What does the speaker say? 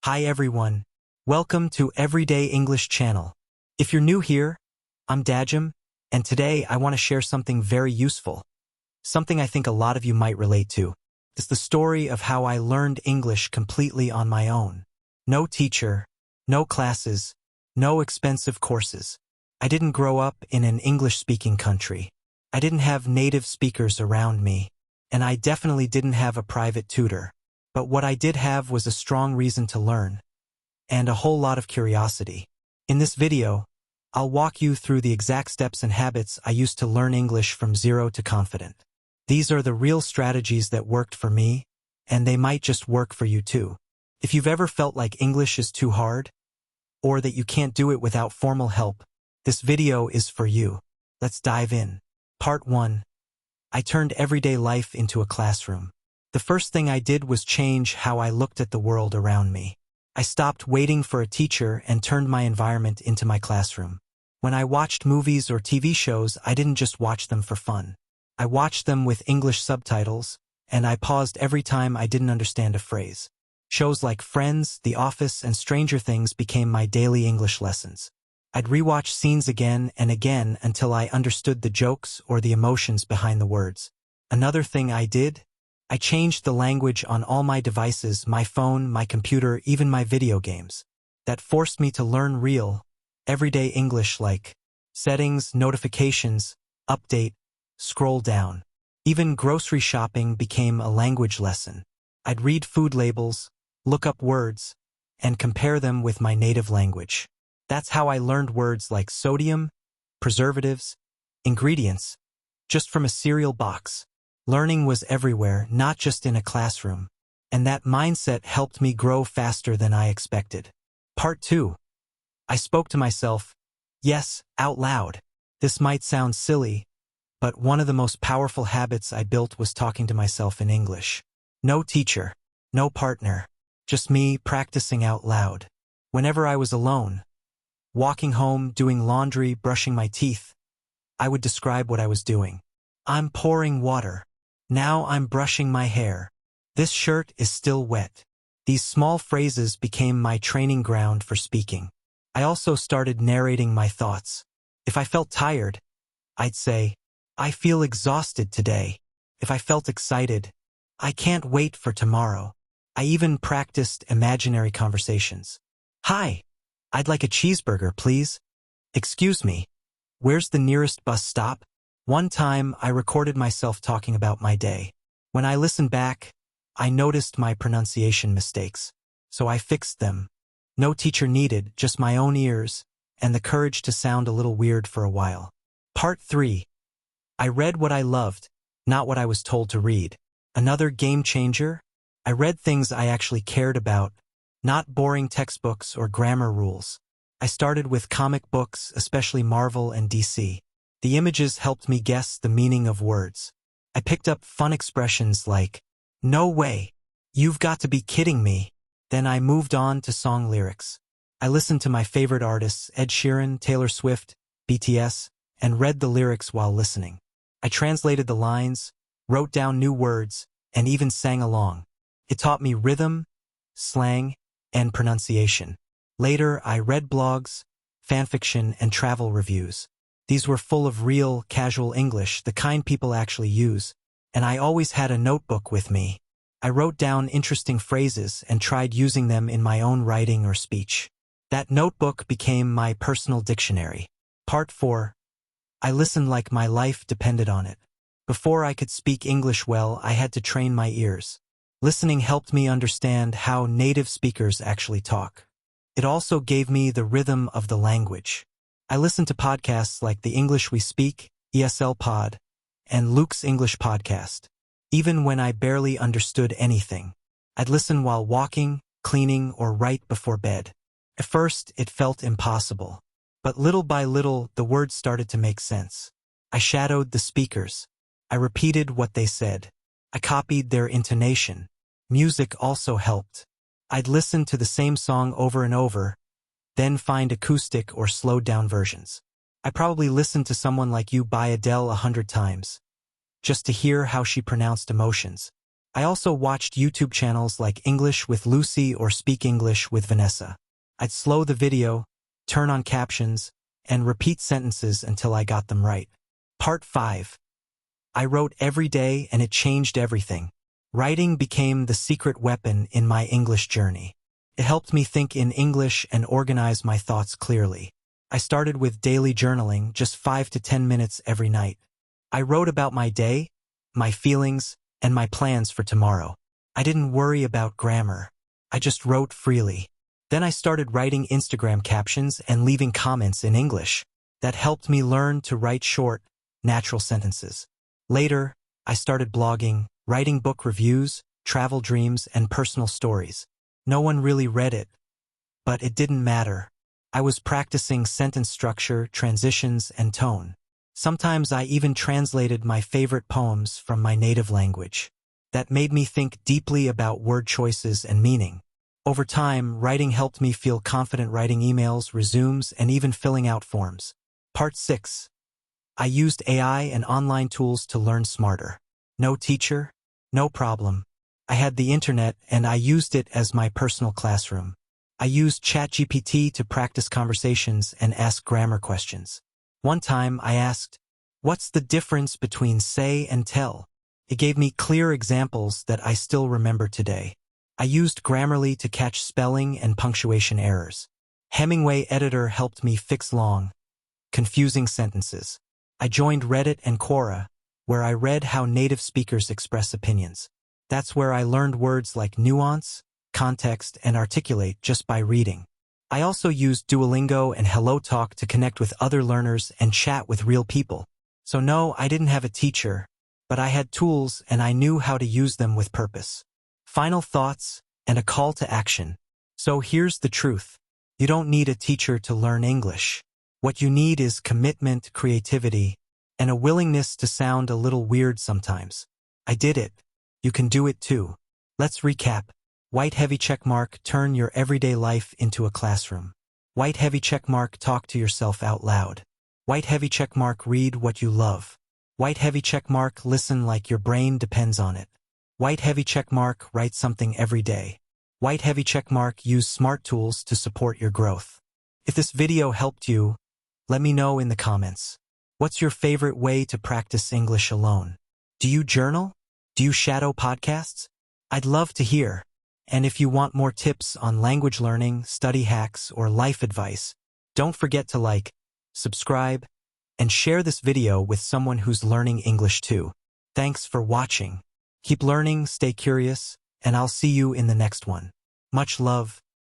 Hi everyone. Welcome to Everyday English Channel. If you're new here, I'm Dajim, and today I want to share something very useful. Something I think a lot of you might relate to. It's the story of how I learned English completely on my own. No teacher, no classes, no expensive courses. I didn't grow up in an English-speaking country. I didn't have native speakers around me, and I definitely didn't have a private tutor. But what I did have was a strong reason to learn, and a whole lot of curiosity. In this video, I'll walk you through the exact steps and habits I used to learn English from zero to confident. These are the real strategies that worked for me, and they might just work for you too. If you've ever felt like English is too hard, or that you can't do it without formal help, this video is for you. Let's dive in. Part 1. I turned everyday life into a classroom. The first thing I did was change how I looked at the world around me. I stopped waiting for a teacher and turned my environment into my classroom. When I watched movies or TV shows, I didn't just watch them for fun. I watched them with English subtitles, and I paused every time I didn't understand a phrase. Shows like Friends, The Office, and Stranger Things became my daily English lessons. I'd rewatch scenes again and again until I understood the jokes or the emotions behind the words. Another thing I did, I changed the language on all my devices, my phone, my computer, even my video games. That forced me to learn real, everyday English like settings, notifications, update, scroll down. Even grocery shopping became a language lesson. I'd read food labels, look up words, and compare them with my native language. That's how I learned words like sodium, preservatives, ingredients, just from a cereal box. Learning was everywhere, not just in a classroom, and that mindset helped me grow faster than I expected. Part 2. I spoke to myself, yes, out loud. This might sound silly, but one of the most powerful habits I built was talking to myself in English. No teacher, no partner, just me practicing out loud. Whenever I was alone, walking home, doing laundry, brushing my teeth, I would describe what I was doing. I'm pouring water. Now I'm brushing my hair. This shirt is still wet. These small phrases became my training ground for speaking. I also started narrating my thoughts. If I felt tired, I'd say, I feel exhausted today. If I felt excited, I can't wait for tomorrow. I even practiced imaginary conversations. Hi, I'd like a cheeseburger, please. Excuse me, where's the nearest bus stop? One time, I recorded myself talking about my day. When I listened back, I noticed my pronunciation mistakes, so I fixed them. No teacher needed, just my own ears, and the courage to sound a little weird for a while. Part 3. I read what I loved, not what I was told to read. Another game changer? I read things I actually cared about, not boring textbooks or grammar rules. I started with comic books, especially Marvel and DC. The images helped me guess the meaning of words. I picked up fun expressions like, no way, you've got to be kidding me. Then I moved on to song lyrics. I listened to my favorite artists, Ed Sheeran, Taylor Swift, BTS, and read the lyrics while listening. I translated the lines, wrote down new words, and even sang along. It taught me rhythm, slang, and pronunciation. Later, I read blogs, fanfiction, and travel reviews. These were full of real, casual English, the kind people actually use, and I always had a notebook with me. I wrote down interesting phrases and tried using them in my own writing or speech. That notebook became my personal dictionary. Part 4. I listened like my life depended on it. Before I could speak English well, I had to train my ears. Listening helped me understand how native speakers actually talk. It also gave me the rhythm of the language. I listened to podcasts like The English We Speak, ESL Pod, and Luke's English Podcast. Even when I barely understood anything, I'd listen while walking, cleaning, or right before bed. At first, it felt impossible. But little by little, the words started to make sense. I shadowed the speakers. I repeated what they said. I copied their intonation. Music also helped. I'd listen to the same song over and over, then find acoustic or slowed-down versions. I probably listened to Someone Like You by Adele 100 times, just to hear how she pronounced emotions. I also watched YouTube channels like English with Lucy or Speak English with Vanessa. I'd slow the video, turn on captions, and repeat sentences until I got them right. Part 5. I wrote every day and it changed everything. Writing became the secret weapon in my English journey. It helped me think in English and organize my thoughts clearly. I started with daily journaling, just 5 to 10 minutes every night. I wrote about my day, my feelings, and my plans for tomorrow. I didn't worry about grammar. I just wrote freely. Then I started writing Instagram captions and leaving comments in English. That helped me learn to write short, natural sentences. Later, I started blogging, writing book reviews, travel dreams, and personal stories. No one really read it, but it didn't matter. I was practicing sentence structure, transitions, and tone. Sometimes I even translated my favorite poems from my native language. That made me think deeply about word choices and meaning. Over time, writing helped me feel confident writing emails, resumes, and even filling out forms. Part 6. I used AI and online tools to learn smarter. No teacher, no problem. I had the internet and I used it as my personal classroom. I used ChatGPT to practice conversations and ask grammar questions. One time I asked, "What's the difference between say and tell?" It gave me clear examples that I still remember today. I used Grammarly to catch spelling and punctuation errors. Hemingway Editor helped me fix long, confusing sentences. I joined Reddit and Quora, where I read how native speakers express opinions. That's where I learned words like nuance, context, and articulate just by reading. I also used Duolingo and HelloTalk to connect with other learners and chat with real people. So no, I didn't have a teacher, but I had tools and I knew how to use them with purpose. Final thoughts and a call to action. So here's the truth. You don't need a teacher to learn English. What you need is commitment, creativity, and a willingness to sound a little weird sometimes. I did it. You can do it too. Let's recap. White heavy checkmark, turn your everyday life into a classroom. White heavy checkmark, talk to yourself out loud. White heavy checkmark, read what you love. White heavy checkmark, listen like your brain depends on it. White heavy checkmark, write something every day. White heavy checkmark, use smart tools to support your growth. If this video helped you, let me know in the comments. What's your favorite way to practice English alone? Do you journal? Do you shadow podcasts? I'd love to hear. And if you want more tips on language learning, study hacks, or life advice, don't forget to like, subscribe, and share this video with someone who's learning English too. Thanks for watching. Keep learning, stay curious, and I'll see you in the next one. Much love.